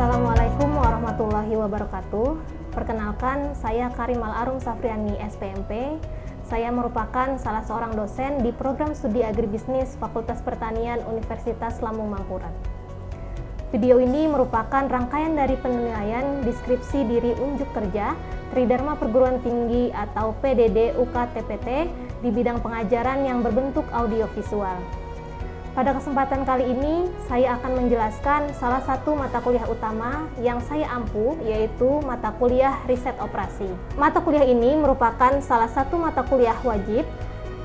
Assalamualaikum warahmatullahi wabarakatuh. Perkenalkan, saya Karimal Arum Safriani, SPMP. Saya merupakan salah seorang dosen di program studi agribisnis Fakultas Pertanian Universitas Lambung Mangkurat. Video ini merupakan rangkaian dari penilaian deskripsi diri unjuk kerja Tridharma Perguruan Tinggi atau PDD UK-TPT di bidang pengajaran yang berbentuk audiovisual. Pada kesempatan kali ini, saya akan menjelaskan salah satu mata kuliah utama yang saya ampu, yaitu mata kuliah Riset Operasi. Mata kuliah ini merupakan salah satu mata kuliah wajib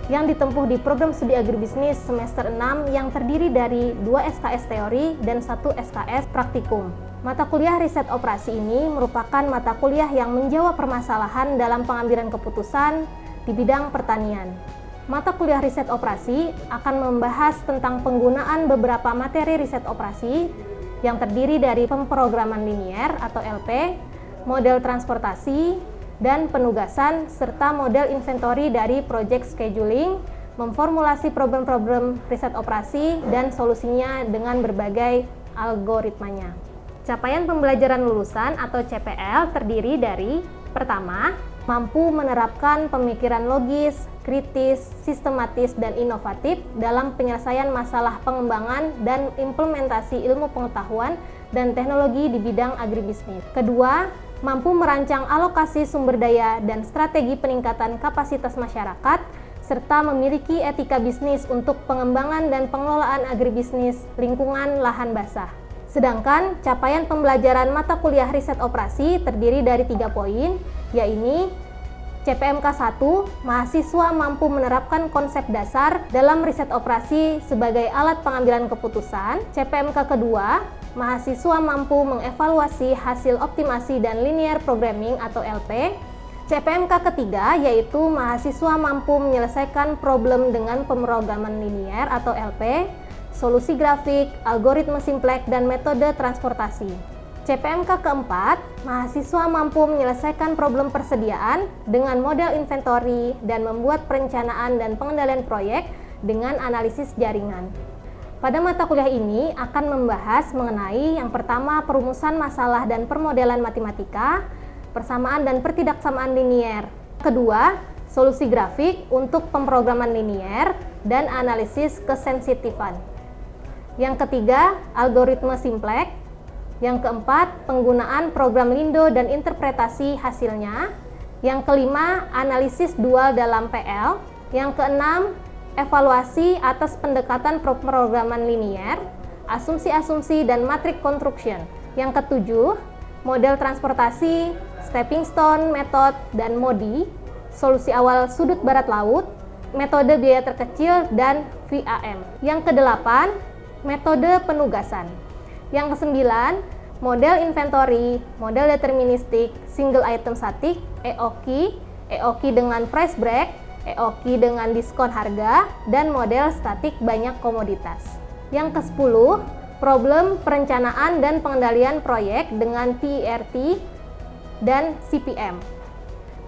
yang ditempuh di program studi agribisnis semester 6 yang terdiri dari 2 SKS teori dan 1 SKS praktikum. Mata kuliah Riset Operasi ini merupakan mata kuliah yang menjawab permasalahan dalam pengambilan keputusan di bidang pertanian. Mata kuliah Riset Operasi akan membahas tentang penggunaan beberapa materi riset operasi yang terdiri dari pemrograman linier atau LP, model transportasi, dan penugasan, serta model inventory dari project scheduling, memformulasi problem-problem riset operasi, dan solusinya dengan berbagai algoritmanya. Capaian pembelajaran lulusan atau CPL terdiri dari: pertama, mampu menerapkan pemikiran logis, kritis, sistematis, dan inovatif dalam penyelesaian masalah pengembangan dan implementasi ilmu pengetahuan dan teknologi di bidang agribisnis. Kedua, mampu merancang alokasi sumber daya dan strategi peningkatan kapasitas masyarakat, serta memiliki etika bisnis untuk pengembangan dan pengelolaan agribisnis lingkungan lahan basah. Sedangkan capaian pembelajaran mata kuliah riset operasi terdiri dari 3 poin, yaitu CPMK 1, mahasiswa mampu menerapkan konsep dasar dalam riset operasi sebagai alat pengambilan keputusan. CPMK kedua, mahasiswa mampu mengevaluasi hasil optimasi dan linear programming atau LP. CPMK ketiga, yaitu mahasiswa mampu menyelesaikan problem dengan pemrograman linear atau LP, solusi grafik, algoritma simplex, dan metode transportasi. CPMK keempat, mahasiswa mampu menyelesaikan problem persediaan dengan model inventory dan membuat perencanaan dan pengendalian proyek dengan analisis jaringan. Pada mata kuliah ini akan membahas mengenai yang pertama, perumusan masalah dan permodelan matematika, persamaan dan pertidaksamaan linier. Kedua, solusi grafik untuk pemrograman linier dan analisis kesensitifan. Yang ketiga, algoritma simplex. Yang keempat, penggunaan program Lindo dan interpretasi hasilnya. Yang kelima, analisis dual dalam PL. Yang keenam, evaluasi atas pendekatan pemrograman linier, asumsi-asumsi, dan matrix construction. Yang ketujuh, model transportasi, stepping stone method, dan MODI, solusi awal sudut barat laut, metode biaya terkecil, dan VAM. Yang kedelapan, metode penugasan. Yang kesembilan, model inventory, model deterministik, single item static, EOQ dengan price break, EOQ dengan diskon harga, dan model statik banyak komoditas. Yang ke-10, problem perencanaan dan pengendalian proyek dengan PERT dan CPM.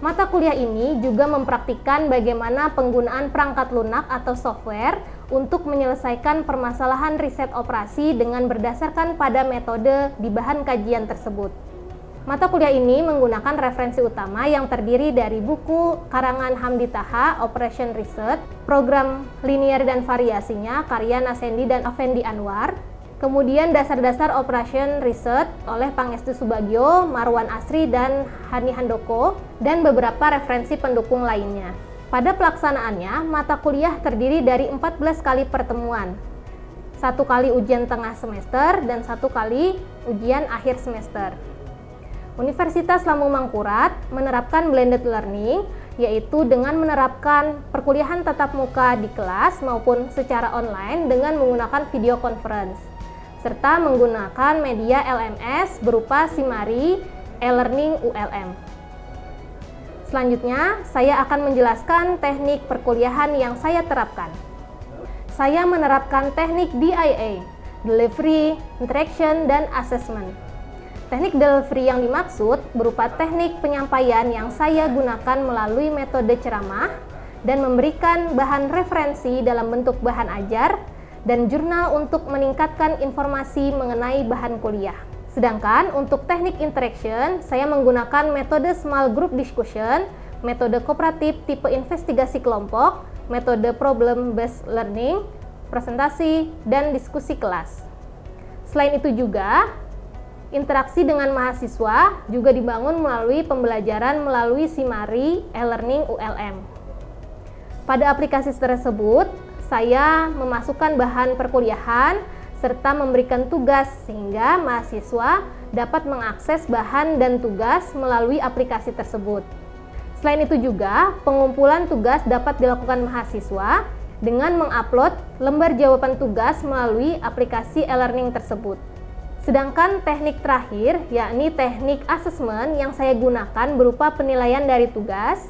Mata kuliah ini juga mempraktikkan bagaimana penggunaan perangkat lunak atau software untuk menyelesaikan permasalahan riset operasi dengan berdasarkan pada metode di bahan kajian tersebut. Mata kuliah ini menggunakan referensi utama yang terdiri dari buku karangan Hamdi Taha, Operation Research, program linear dan variasinya, karya Nasendi dan Effendi Anwar, kemudian dasar-dasar Operation Research oleh Pangestu Subagio, Marwan Asri, dan Hani Handoko, dan beberapa referensi pendukung lainnya. Pada pelaksanaannya, mata kuliah terdiri dari 14 kali pertemuan, 1 kali ujian tengah semester, dan 1 kali ujian akhir semester. Universitas Lambung Mangkurat menerapkan blended learning, yaitu dengan menerapkan perkuliahan tatap muka di kelas maupun secara online dengan menggunakan video conference, serta menggunakan media LMS berupa Simari, e-learning ULM. Selanjutnya, saya akan menjelaskan teknik perkuliahan yang saya terapkan. Saya menerapkan teknik DIA, Delivery, Interaction, dan Assessment. Teknik delivery yang dimaksud berupa teknik penyampaian yang saya gunakan melalui metode ceramah dan memberikan bahan referensi dalam bentuk bahan ajar dan jurnal untuk meningkatkan informasi mengenai bahan kuliah. Sedangkan untuk teknik interaction, saya menggunakan metode small group discussion, metode kooperatif tipe investigasi kelompok, metode problem based learning, presentasi, dan diskusi kelas. Selain itu juga, interaksi dengan mahasiswa juga dibangun melalui pembelajaran melalui Simari, e-learning, ULM. Pada aplikasi tersebut, saya memasukkan bahan perkuliahan serta memberikan tugas sehingga mahasiswa dapat mengakses bahan dan tugas melalui aplikasi tersebut. Selain itu juga, pengumpulan tugas dapat dilakukan mahasiswa dengan mengupload lembar jawaban tugas melalui aplikasi e-learning tersebut. Sedangkan teknik terakhir, yakni teknik asesmen yang saya gunakan berupa penilaian dari tugas,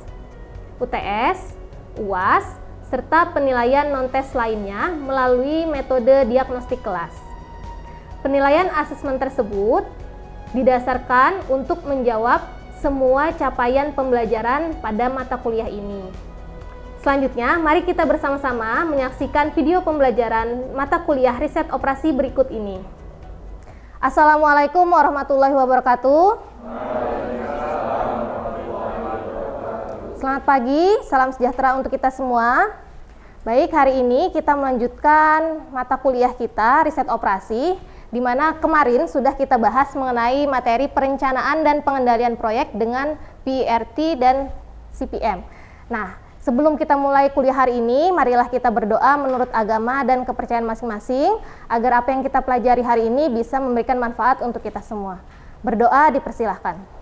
UTS, UAS, serta penilaian non-tes lainnya melalui metode diagnostik kelas. Penilaian asesmen tersebut didasarkan untuk menjawab semua capaian pembelajaran pada mata kuliah ini. Selanjutnya, mari kita bersama-sama menyaksikan video pembelajaran mata kuliah riset operasi berikut ini. Assalamualaikum warahmatullahi wabarakatuh. Selamat pagi, salam sejahtera untuk kita semua. Baik, hari ini kita melanjutkan mata kuliah kita riset operasi, di mana kemarin sudah kita bahas mengenai materi perencanaan dan pengendalian proyek dengan PERT dan CPM. Nah, sebelum kita mulai kuliah hari ini, marilah kita berdoa menurut agama dan kepercayaan masing-masing agar apa yang kita pelajari hari ini bisa memberikan manfaat untuk kita semua. Berdoa dipersilahkan.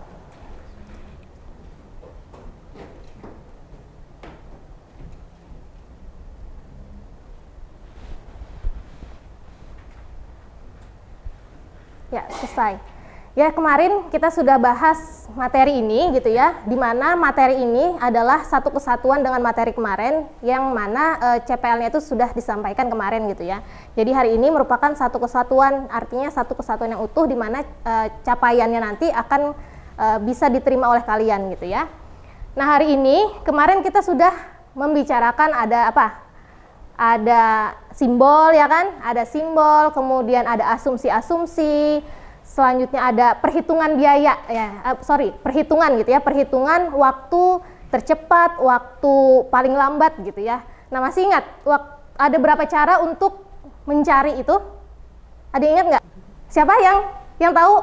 Ya, selesai. Ya, kemarin kita sudah bahas materi ini gitu ya, di mana materi ini adalah satu kesatuan dengan materi kemarin yang mana CPL-nya itu sudah disampaikan kemarin gitu ya. Jadi hari ini merupakan satu kesatuan, artinya satu kesatuan yang utuh di mana capaiannya nanti akan bisa diterima oleh kalian gitu ya. Nah, hari ini kemarin kita sudah membicarakan ada apa? Ada simbol ya kan? Ada simbol, kemudian ada asumsi-asumsi. Selanjutnya ada perhitungan biaya perhitungan gitu ya, perhitungan waktu tercepat, waktu paling lambat gitu ya. Nah, masih ingat ada berapa cara untuk mencari itu? Ada yang ingat nggak? Siapa yang tahu?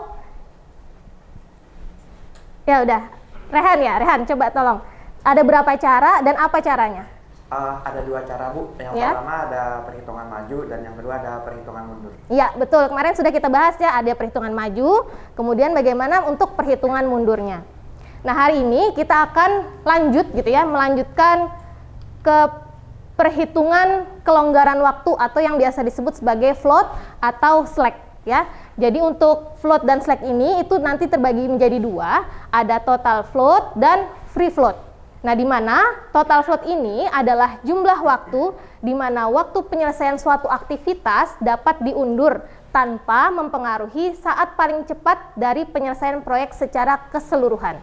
Ya udah, Rehan coba tolong. Ada berapa cara dan apa caranya? Ada dua cara, Bu. Yang pertama ada perhitungan maju dan yang kedua ada perhitungan mundur. Iya, betul. Kemarin sudah kita bahas ya, ada perhitungan maju, kemudian bagaimana untuk perhitungan mundurnya. Nah, hari ini kita akan lanjut gitu ya, melanjutkan ke perhitungan kelonggaran waktu atau yang biasa disebut sebagai float atau slack ya. Jadi untuk float dan slack ini itu nanti terbagi menjadi dua, ada total float dan free float. Nah, di mana total float ini adalah jumlah waktu di mana waktu penyelesaian suatu aktivitas dapat diundur tanpa mempengaruhi saat paling cepat dari penyelesaian proyek secara keseluruhan.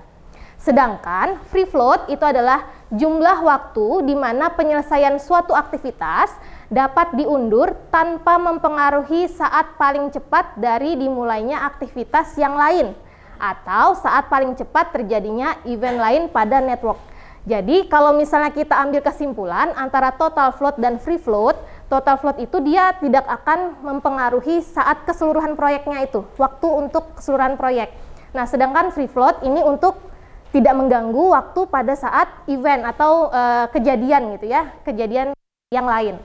Sedangkan free float itu adalah jumlah waktu di mana penyelesaian suatu aktivitas dapat diundur tanpa mempengaruhi saat paling cepat dari dimulainya aktivitas yang lain atau saat paling cepat terjadinya event lain pada network. Jadi kalau misalnya kita ambil kesimpulan antara total float dan free float, total float itu dia tidak akan mempengaruhi saat keseluruhan proyeknya itu, waktu untuk keseluruhan proyek. Nah, sedangkan free float ini untuk tidak mengganggu waktu pada saat event atau kejadian gitu ya, kejadian yang lain.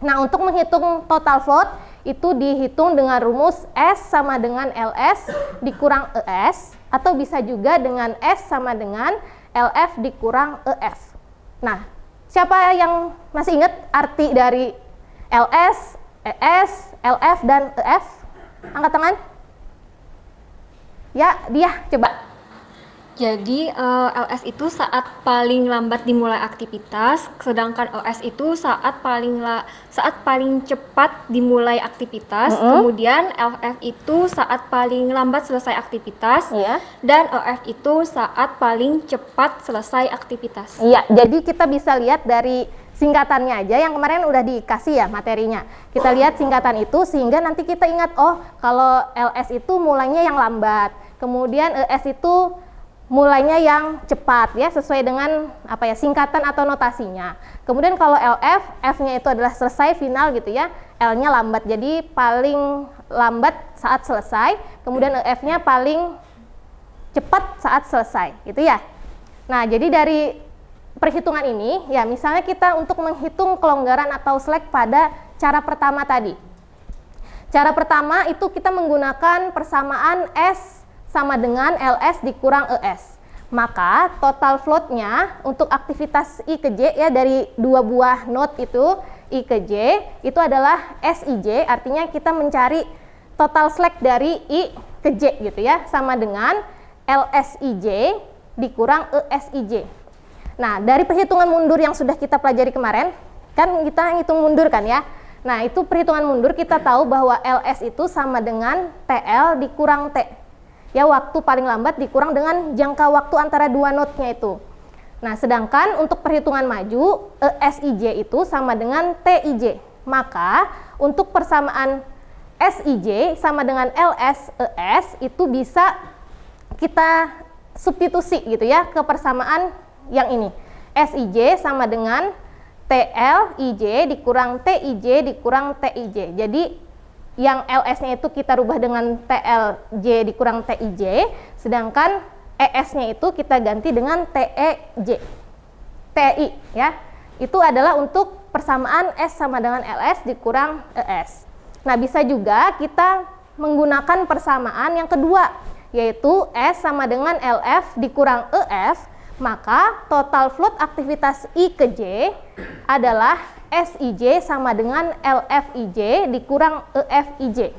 Nah, untuk menghitung total float itu dihitung dengan rumus S sama dengan LS dikurang ES, atau bisa juga dengan S sama dengan LF dikurang EF. Nah, siapa yang masih ingat arti dari LS, ES, LF, dan EF? Angkat tangan. Ya, dia coba. Jadi LS itu saat paling lambat dimulai aktivitas, sedangkan OS itu saat paling cepat dimulai aktivitas. Kemudian LF itu saat paling lambat selesai aktivitas, dan OF itu saat paling cepat selesai aktivitas. Iya, jadi kita bisa lihat dari singkatannya aja yang kemarin udah dikasih ya materinya. Kita lihat singkatan itu sehingga nanti kita ingat, oh kalau LS itu mulainya yang lambat, kemudian ES itu mulainya yang cepat ya, sesuai dengan apa ya, singkatan atau notasinya. Kemudian kalau LF, F-nya itu adalah selesai final gitu ya, L-nya lambat, jadi paling lambat saat selesai, kemudian EF-nya paling cepat saat selesai gitu ya. Nah, jadi dari perhitungan ini ya, misalnya kita untuk menghitung kelonggaran atau slack pada cara pertama tadi. Cara pertama itu kita menggunakan persamaan S sama dengan LS dikurang ES. Maka total float-nya untuk aktivitas I ke J ya, dari dua buah node itu I ke J itu adalah SIJ, artinya kita mencari total slack dari I ke J gitu ya, sama dengan LSIJ dikurang ESIJ. Nah, dari perhitungan mundur yang sudah kita pelajari kemarin, kan kita hitung mundur kan ya. Nah, itu perhitungan mundur kita tahu bahwa LS itu sama dengan TL dikurang T. Ya, waktu paling lambat dikurang dengan jangka waktu antara dua node-nya itu. Nah, sedangkan untuk perhitungan maju, ESIJ itu sama dengan TIJ. Maka, untuk persamaan SIJ sama dengan LSES itu bisa kita substitusi gitu ya ke persamaan yang ini. SIJ sama dengan TLIJ dikurang TIJ dikurang TIJ. Jadi yang LS-nya itu kita rubah dengan TLJ dikurang TIJ, sedangkan ES-nya itu kita ganti dengan TEJ. TI ya. Itu adalah untuk persamaan S sama dengan LS dikurang ES. Nah, bisa juga kita menggunakan persamaan yang kedua, yaitu S sama dengan LF dikurang EF. Maka total float aktivitas I ke J adalah SIJ sama dengan LFIJ dikurang EFIJ.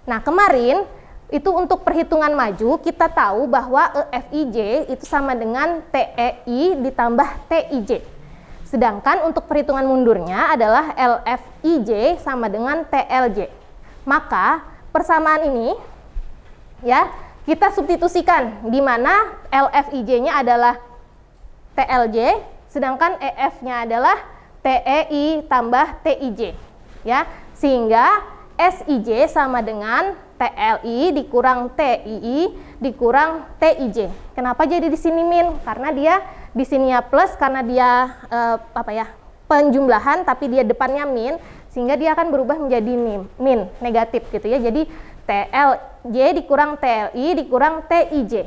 Nah, kemarin itu untuk perhitungan maju kita tahu bahwa EFIJ itu sama dengan TEI ditambah TIJ. Sedangkan untuk perhitungan mundurnya adalah LFIJ sama dengan TLJ. Maka persamaan ini ya kita substitusikan, di mana LFIJ-nya adalah TLJ, sedangkan EF-nya adalah TEI tambah TIJ, ya, sehingga SIJ sama dengan TLI dikurang TII dikurang TIJ. Kenapa jadi di sini min? Karena dia di sininya plus, karena dia penjumlahan, tapi dia depannya min, sehingga dia akan berubah menjadi min negatif gitu ya. Jadi TLJ dikurang TLI dikurang TIJ.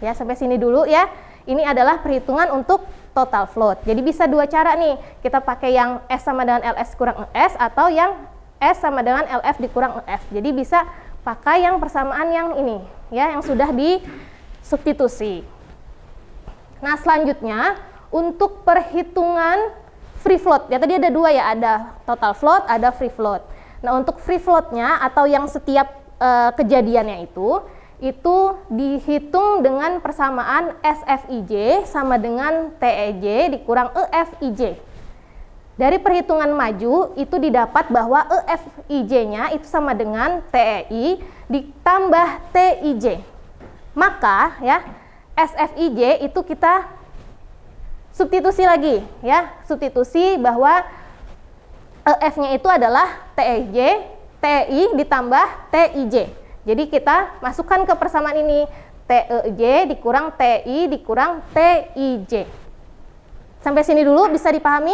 Ya, sampai sini dulu ya. Ini adalah perhitungan untuk total float. Jadi bisa dua cara nih. Kita pakai yang S sama dengan LS kurang ES, atau yang S sama dengan LF dikurang EF. Jadi bisa pakai yang persamaan yang ini ya, yang sudah disubstitusi. Nah, selanjutnya untuk perhitungan free float. Ya, tadi ada dua ya, ada total float, ada free float. Nah, untuk free float-nya atau yang setiap kejadiannya itu dihitung dengan persamaan SFIJ sama dengan TEJ dikurang EFIJ. Dari perhitungan maju itu didapat bahwa EFIJ-nya itu sama dengan TEI ditambah TIJ. Maka ya SFIJ itu kita substitusi lagi ya, substitusi bahwa EF-nya itu adalah TEJ, TI ditambah TIJ. Jadi kita masukkan ke persamaan ini, TEJ dikurang TI dikurang TIJ. Sampai sini dulu bisa dipahami?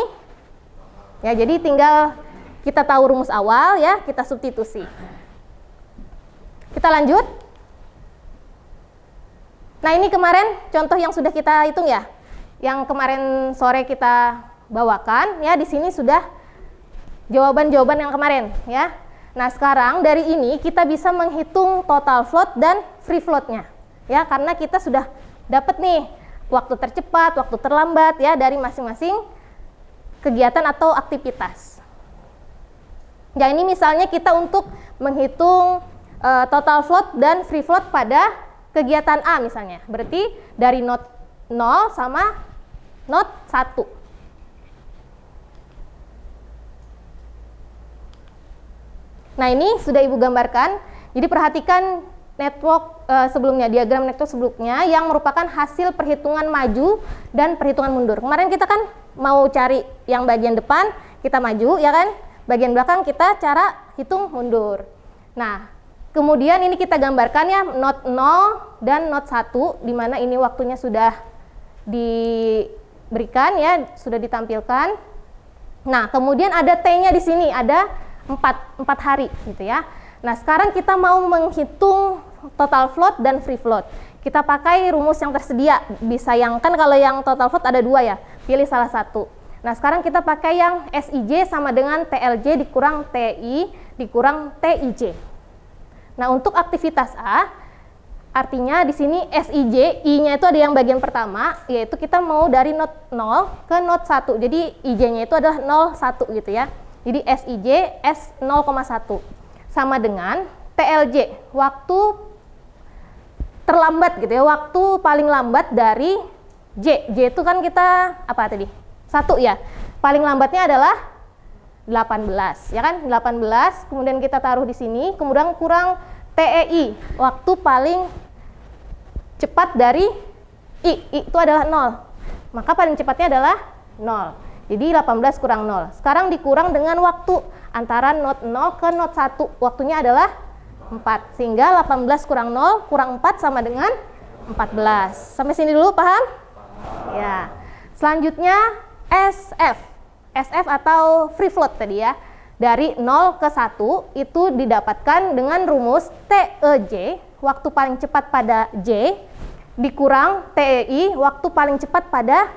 Ya, jadi tinggal kita tahu rumus awal ya, kita substitusi. Kita lanjut. Nah, ini kemarin contoh yang sudah kita hitung ya. Yang kemarin sore kita bawakan ya, di sini sudah jawaban-jawaban yang kemarin ya. Nah, sekarang dari ini kita bisa menghitung total float dan free float-nya. Ya, karena kita sudah dapat nih waktu tercepat, waktu terlambat ya dari masing-masing kegiatan atau aktivitas. Ya, ini misalnya kita untuk menghitung total float dan free float pada kegiatan A misalnya. Berarti dari node 0 sama node 1. Nah, ini sudah Ibu gambarkan. Jadi perhatikan network sebelumnya, diagram network sebelumnya yang merupakan hasil perhitungan maju dan perhitungan mundur. Kemarin kita kan mau cari yang bagian depan, kita maju ya kan. Bagian belakang kita cara hitung mundur. Nah, kemudian ini kita gambarkan ya not 0 dan not 1, di mana ini waktunya sudah diberikan ya, sudah ditampilkan. Nah, kemudian ada T-nya di sini, ada 4 hari gitu ya. Nah, sekarang kita mau menghitung total float dan free float. Kita pakai rumus yang tersedia, bisa yang kan kalau yang total float ada 2 ya, pilih salah satu. Nah, sekarang kita pakai yang SIJ sama dengan TLJ dikurang TI dikurang TIJ. Nah, untuk aktivitas A, artinya di sini SIJ, I-nya itu ada yang bagian pertama, yaitu kita mau dari not 0 ke not 1. Jadi IJ-nya itu adalah 01 gitu ya. Jadi SIJ S 0,1 sama dengan TLJ, waktu terlambat gitu ya, waktu paling lambat dari J. J itu kan kita apa tadi? 1 ya. Paling lambatnya adalah 18, ya kan? 18, kemudian kita taruh di sini, kemudian kurang TEI, waktu paling cepat dari I itu adalah 0. Maka paling cepatnya adalah 0. Jadi 18 kurang 0. Sekarang dikurang dengan waktu antara not 0 ke not 1. Waktunya adalah 4. Sehingga 18 kurang 0 kurang 4 sama dengan 14. Sampai sini dulu, paham? Ya. Selanjutnya SF. SF atau free float tadi ya. Dari 0 ke 1 itu didapatkan dengan rumus TEJ, waktu paling cepat pada J, dikurang TEI, waktu paling cepat pada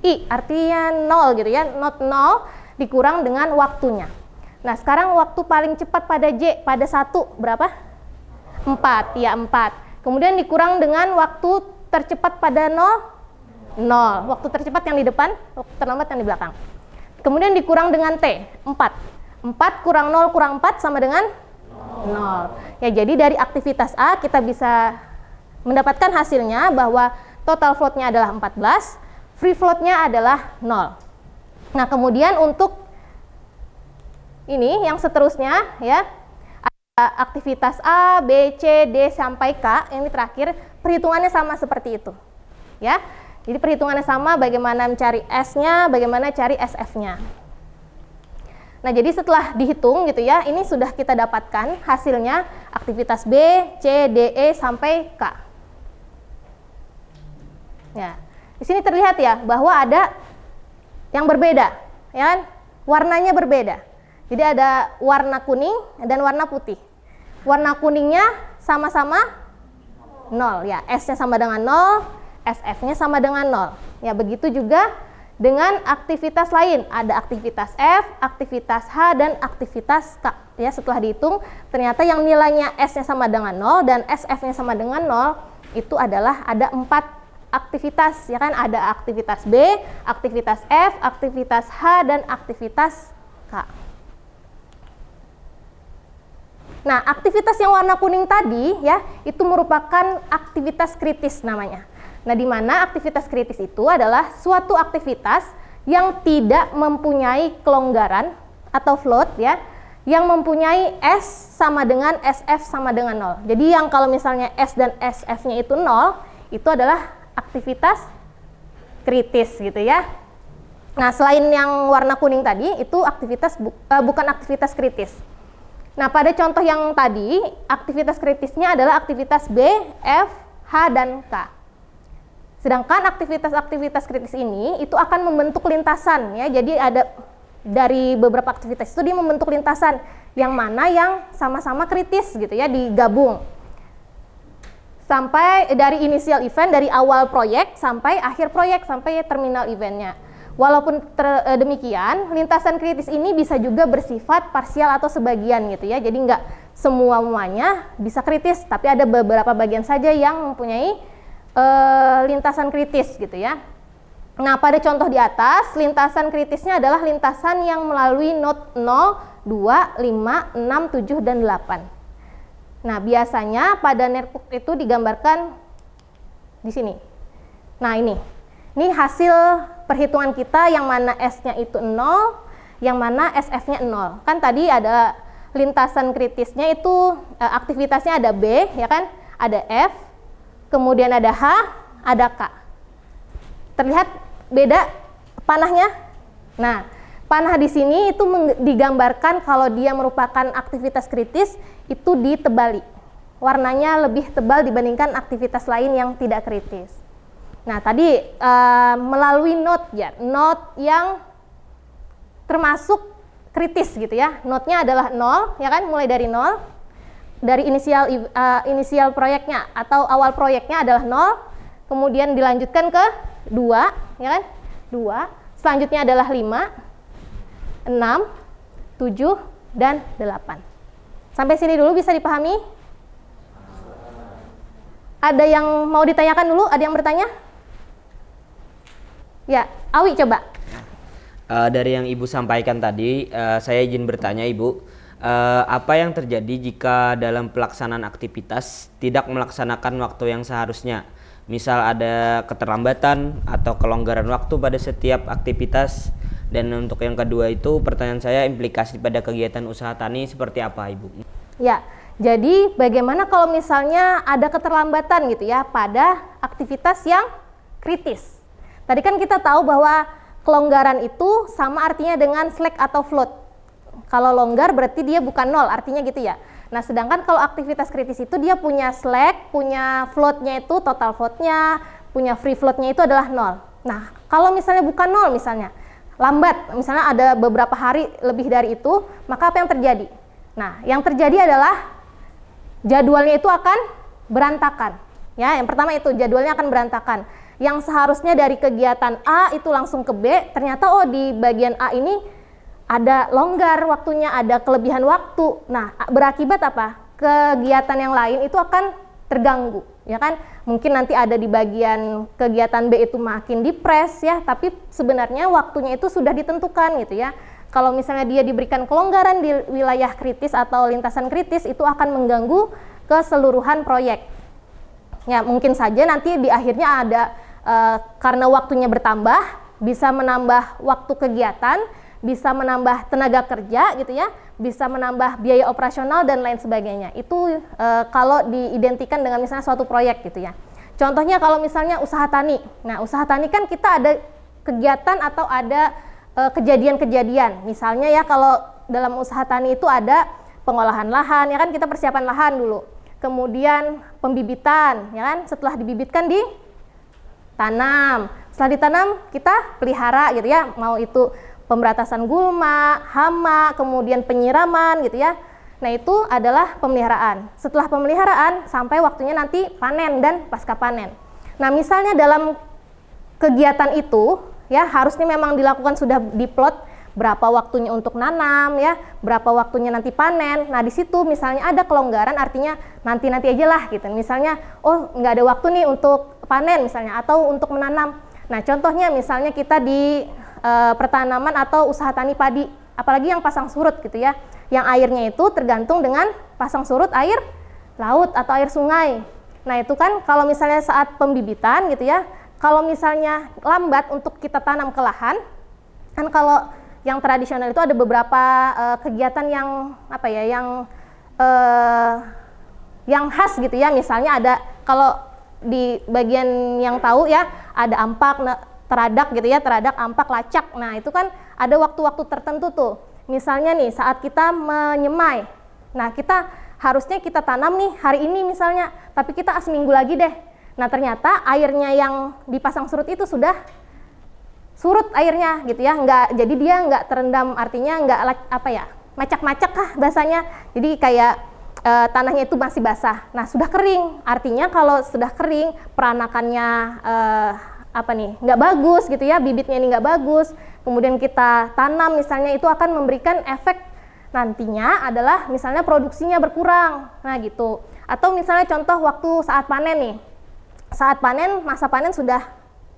I, artinya 0 gitu ya, not 0 dikurang dengan waktunya. Nah, sekarang waktu paling cepat pada J, pada 1 berapa? 4, ya 4. Kemudian dikurang dengan waktu tercepat pada 0, 0. Waktu tercepat yang di depan, waktu terlambat yang di belakang. Kemudian dikurang dengan T, 4. 4 kurang 0 kurang 4 sama dengan 0. Ya, jadi dari aktivitas A kita bisa mendapatkan hasilnya bahwa total floatnya adalah 14, free floatnya adalah 0. Nah, kemudian untuk ini yang seterusnya ya, ada aktivitas A, B, C, D sampai K, ini terakhir perhitungannya sama seperti itu. Ya. Jadi perhitungannya sama, bagaimana mencari S-nya, bagaimana cari SF-nya. Nah, jadi setelah dihitung gitu ya, ini sudah kita dapatkan hasilnya aktivitas B, C, D, E sampai K. Ya. Di sini terlihat ya bahwa ada yang berbeda, ya kan? Warnanya berbeda. Jadi ada warna kuning dan warna putih. Warna kuningnya sama-sama 0 ya, S-nya sama dengan 0, SF-nya sama dengan 0. Ya, begitu juga dengan aktivitas lain. Ada aktivitas F, aktivitas H, dan aktivitas K. Ya, setelah dihitung, ternyata yang nilainya S-nya sama dengan 0 dan SF-nya sama dengan 0, itu adalah ada 4 aktivitas. Ya kan, ada aktivitas B, aktivitas F, aktivitas H, dan aktivitas K. Nah, aktivitas yang warna kuning tadi ya, itu merupakan aktivitas kritis namanya. Nah, di mana aktivitas kritis itu adalah suatu aktivitas yang tidak mempunyai kelonggaran atau float ya, yang mempunyai S sama dengan SF sama dengan 0. Jadi yang kalau misalnya S dan SF-nya itu 0, itu adalah aktivitas kritis gitu ya. Nah, selain yang warna kuning tadi, itu aktivitas bukan aktivitas kritis. Nah, pada contoh yang tadi, aktivitas kritisnya adalah aktivitas B, F, H, dan K. Sedangkan aktivitas-aktivitas kritis ini itu akan membentuk lintasan ya. Jadi ada dari beberapa aktivitas itu dia membentuk lintasan yang mana yang sama-sama kritis gitu ya, digabung. Sampai dari initial event, dari awal proyek sampai akhir proyek, sampai terminal eventnya. Walaupun demikian, lintasan kritis ini bisa juga bersifat parsial atau sebagian gitu ya. Jadi nggak semuanya bisa kritis, tapi ada beberapa bagian saja yang mempunyai lintasan kritis gitu ya. Nah, pada contoh di atas, lintasan kritisnya adalah lintasan yang melalui node 0, 2, 5, 6, 7, dan 8. Nah, biasanya pada netbook itu digambarkan di sini. Nah, ini hasil perhitungan kita yang mana S-nya itu 0, yang mana SF-nya 0. Kan tadi ada lintasan kritisnya itu aktivitasnya ada B, ya kan? Ada F, kemudian ada H, ada K. Terlihat beda panahnya? Nah, panah di sini itu digambarkan kalau dia merupakan aktivitas kritis itu ditebali. Warnanya lebih tebal dibandingkan aktivitas lain yang tidak kritis. Nah, tadi melalui note ya, note yang termasuk kritis gitu ya. Note-nya adalah 0, ya kan? Mulai dari 0. Dari inisial proyeknya atau awal proyeknya adalah 0. Kemudian dilanjutkan ke 2, ya kan? 2. Selanjutnya adalah 5, 6, 7, dan 8. Sampai sini dulu bisa dipahami? Ada yang mau ditanyakan dulu? Ada yang bertanya? Ya, Awi coba. Dari yang Ibu sampaikan tadi, saya izin bertanya Ibu, apa yang terjadi jika dalam pelaksanaan aktivitas tidak melaksanakan waktu yang seharusnya? Misal ada keterlambatan atau kelonggaran waktu pada setiap aktivitas. Dan untuk yang kedua itu pertanyaan saya, implikasi pada kegiatan usaha tani seperti apa Ibu? Ya, jadi bagaimana kalau misalnya ada keterlambatan gitu ya pada aktivitas yang kritis? Tadi kan kita tahu bahwa kelonggaran itu sama artinya dengan slack atau float. Kalau longgar berarti dia bukan 0, artinya gitu ya. Nah, sedangkan kalau aktivitas kritis itu dia punya slack, punya floatnya itu total floatnya, punya free floatnya itu adalah 0. Nah, kalau misalnya bukan 0 misalnya, lambat, misalnya ada beberapa hari lebih dari itu, maka apa yang terjadi? Nah, yang terjadi adalah jadwalnya itu akan berantakan. Ya, yang pertama itu jadwalnya akan berantakan. Yang seharusnya dari kegiatan A itu langsung ke B, ternyata di bagian A ini ada longgar waktunya, ada kelebihan waktu. Nah, berakibat apa? Kegiatan yang lain itu akan terganggu, ya kan? Mungkin nanti ada di bagian kegiatan B itu makin dipres ya, tapi sebenarnya waktunya itu sudah ditentukan gitu ya. Kalau misalnya dia diberikan kelonggaran di wilayah kritis atau lintasan kritis, itu akan mengganggu keseluruhan proyek. Ya, mungkin saja nanti di akhirnya ada karena waktunya bertambah, bisa menambah waktu kegiatan, bisa menambah tenaga kerja gitu ya, bisa menambah biaya operasional dan lain sebagainya. Itu kalau diidentikan dengan misalnya suatu proyek gitu ya. Contohnya kalau misalnya usaha tani. Nah, usaha tani kan kita ada kegiatan atau ada kejadian-kejadian. Misalnya ya kalau dalam usaha tani itu ada pengolahan lahan, ya kan kita persiapan lahan dulu. Kemudian pembibitan, ya kan setelah dibibitkan ditanam. Setelah ditanam kita pelihara gitu ya, mau itu pemberantasan gulma, hama, kemudian penyiraman gitu ya. Nah, itu adalah pemeliharaan. Setelah pemeliharaan sampai waktunya nanti panen dan pasca panen. Nah, misalnya dalam kegiatan itu ya harusnya memang dilakukan sudah diplot berapa waktunya untuk nanam ya, berapa waktunya nanti panen. Nah, di situ misalnya ada kelonggaran, artinya nanti aja lah gitu. Misalnya nggak ada waktu nih untuk panen misalnya atau untuk menanam. Nah, contohnya misalnya kita di pertanaman atau usaha tani padi, apalagi yang pasang surut gitu ya, yang airnya itu tergantung dengan pasang surut air laut atau air sungai. Nah, itu kan kalau misalnya saat pembibitan gitu ya, kalau misalnya lambat untuk kita tanam ke lahan, kan kalau yang tradisional itu ada beberapa kegiatan yang apa ya, yang khas gitu ya. Misalnya ada, kalau di bagian yang tahu ya, ada ampak, teradak gitu ya, teradak, ampak, lacak. Nah, itu kan ada waktu-waktu tertentu tuh. Misalnya nih saat kita menyemai. Nah, harusnya kita tanam nih hari ini misalnya, tapi kita seminggu lagi deh. Nah, ternyata airnya yang dipasang surut itu sudah surut airnya gitu ya, jadi dia nggak terendam, artinya nggak macak-macak kah bahasanya, jadi kayak tanahnya itu masih basah. Nah, sudah kering, artinya kalau sudah kering peranakannya nggak bagus gitu ya, bibitnya ini nggak bagus, kemudian kita tanam misalnya, itu akan memberikan efek nantinya adalah misalnya produksinya berkurang. Nah, gitu. Atau misalnya contoh waktu saat panen nih, saat panen, masa panen sudah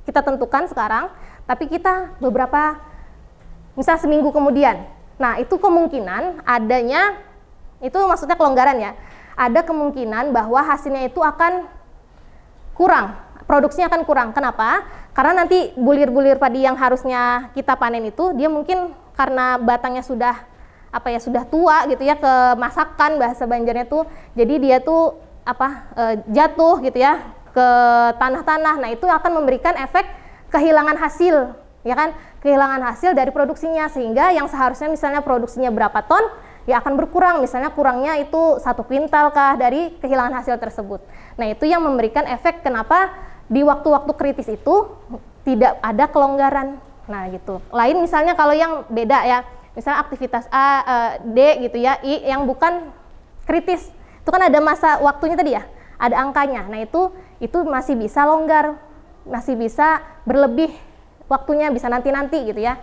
kita tentukan sekarang, tapi kita beberapa, misal seminggu kemudian. Nah, itu kemungkinan adanya, itu maksudnya kelonggaran ya, ada kemungkinan bahwa hasilnya itu akan kurang, produksinya akan kurang. Kenapa? Karena nanti bulir-bulir padi yang harusnya kita panen itu, dia mungkin karena batangnya sudah sudah tua gitu ya, kemasakan bahasa Banjarnya tuh, jadi dia tuh jatuh gitu ya ke tanah-tanah. Nah, itu akan memberikan efek kehilangan hasil ya kan, kehilangan hasil dari produksinya, sehingga yang seharusnya misalnya produksinya berapa ton, ya akan berkurang, misalnya kurangnya itu 1 kuintal kah dari kehilangan hasil tersebut. Nah itu yang memberikan efek kenapa di waktu-waktu kritis itu tidak ada kelonggaran. Nah gitu. Lain misalnya kalau yang beda ya, misalnya aktivitas A, D gitu ya, I yang bukan kritis, itu kan ada masa waktunya tadi ya, ada angkanya. Nah itu masih bisa longgar, masih bisa berlebih waktunya, bisa nanti-nanti gitu ya,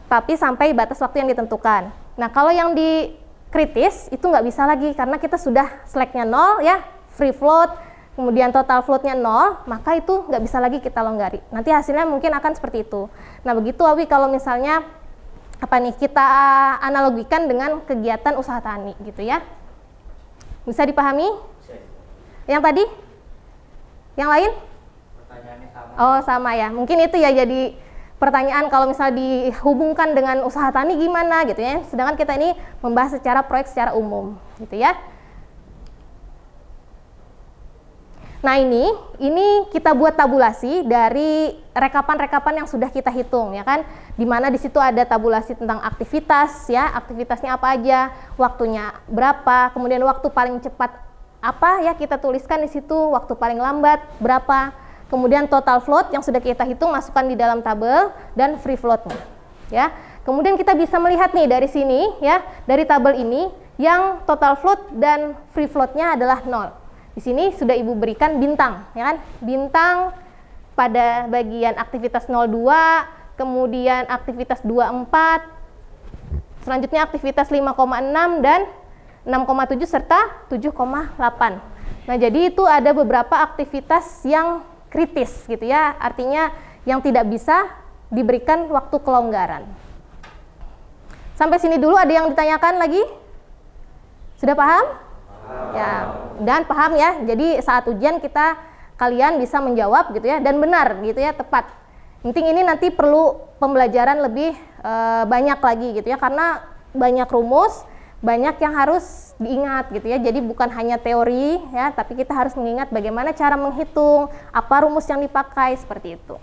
tapi sampai batas waktu yang ditentukan. Nah kalau yang di kritis itu nggak bisa lagi, karena kita sudah slacknya 0 ya, free float, kemudian total floatnya 0, maka itu nggak bisa lagi kita longgari. Nanti hasilnya mungkin akan seperti itu. Nah begitu Awi kalau misalnya kita analogikan dengan kegiatan usaha tani gitu ya. Bisa dipahami? Yang tadi? Yang lain? Pertanyaannya sama. Oh sama ya, mungkin itu ya jadi pertanyaan kalau misalnya dihubungkan dengan usaha tani gimana gitu ya. Sedangkan kita ini membahas secara proyek secara umum gitu ya. Nah ini kita buat tabulasi dari rekapan-rekapan yang sudah kita hitung ya kan, dimana di situ ada tabulasi tentang aktivitas ya, aktivitasnya apa aja, waktunya berapa, kemudian waktu paling cepat apa ya kita tuliskan di situ, waktu paling lambat berapa, kemudian total float yang sudah kita hitung masukkan di dalam tabel, dan free floatnya ya. Kemudian kita bisa melihat nih dari sini ya, dari tabel ini yang total float dan free floatnya adalah 0. Di sini sudah Ibu berikan bintang, ya kan? Bintang pada bagian aktivitas 02, kemudian aktivitas 24, selanjutnya aktivitas 5,6 dan 6,7 serta 7,8. Nah, jadi itu ada beberapa aktivitas yang kritis gitu ya, artinya yang tidak bisa diberikan waktu kelonggaran. Sampai sini dulu ada yang ditanyakan lagi? Sudah paham? Ya, dan paham ya. Jadi saat ujian kalian bisa menjawab gitu ya, dan benar gitu ya, tepat. Penting ini nanti perlu pembelajaran lebih banyak lagi gitu ya, karena banyak rumus, banyak yang harus diingat gitu ya. Jadi bukan hanya teori ya, tapi kita harus mengingat bagaimana cara menghitung, apa rumus yang dipakai, seperti itu.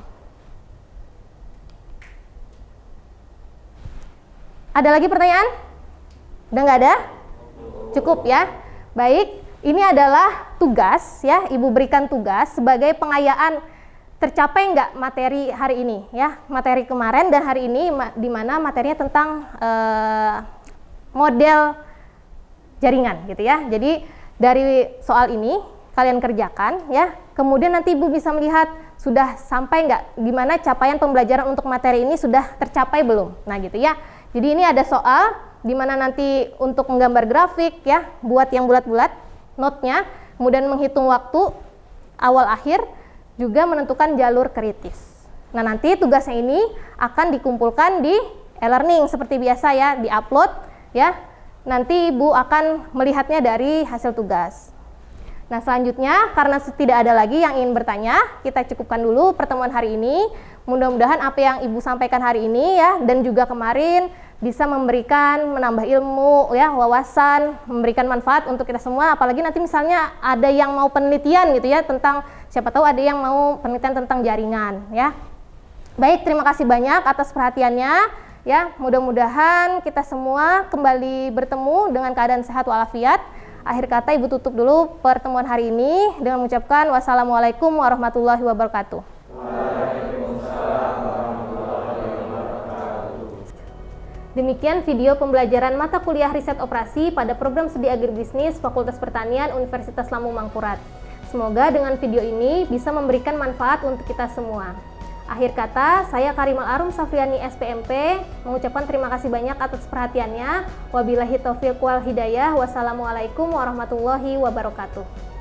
Ada lagi pertanyaan? Udah nggak ada? Cukup ya. Baik, ini adalah tugas ya, Ibu berikan tugas sebagai pengayaan tercapai nggak materi hari ini ya, materi kemarin dan hari ini di mana materinya tentang model jaringan gitu ya. Jadi dari soal ini kalian kerjakan ya, kemudian nanti Ibu bisa melihat sudah sampai nggak, gimana capaian pembelajaran untuk materi ini sudah tercapai belum. Nah gitu ya. Jadi ini ada soal di mana nanti untuk menggambar grafik ya, buat yang bulat-bulat notnya, kemudian menghitung waktu awal akhir, juga menentukan jalur kritis. Nah nanti tugasnya ini akan dikumpulkan di e-learning seperti biasa ya, di-upload ya. Nanti Ibu akan melihatnya dari hasil tugas. Nah selanjutnya, karena tidak ada lagi yang ingin bertanya, kita cukupkan dulu pertemuan hari ini. Mudah-mudahan apa yang Ibu sampaikan hari ini ya, dan juga kemarin bisa memberikan, menambah ilmu ya, wawasan, memberikan manfaat untuk kita semua. Apalagi nanti misalnya ada yang mau penelitian gitu ya, tentang, siapa tahu ada yang mau penelitian tentang jaringan ya. Baik, terima kasih banyak atas perhatiannya ya. Mudah-mudahan kita semua kembali bertemu dengan keadaan sehat walafiat. Akhir kata Ibu tutup dulu pertemuan hari ini dengan mengucapkan wassalamualaikum warahmatullahi wabarakatuh. Demikian video pembelajaran mata kuliah riset operasi pada program studi agribisnis Fakultas Pertanian Universitas Lampung Mangkurat. Semoga dengan video ini bisa memberikan manfaat untuk kita semua. Akhir kata, saya Karimal Arum Safriani SPMP mengucapkan terima kasih banyak atas perhatiannya. Wabillahi taufiq wal hidayah. Wassalamualaikum warahmatullahi wabarakatuh.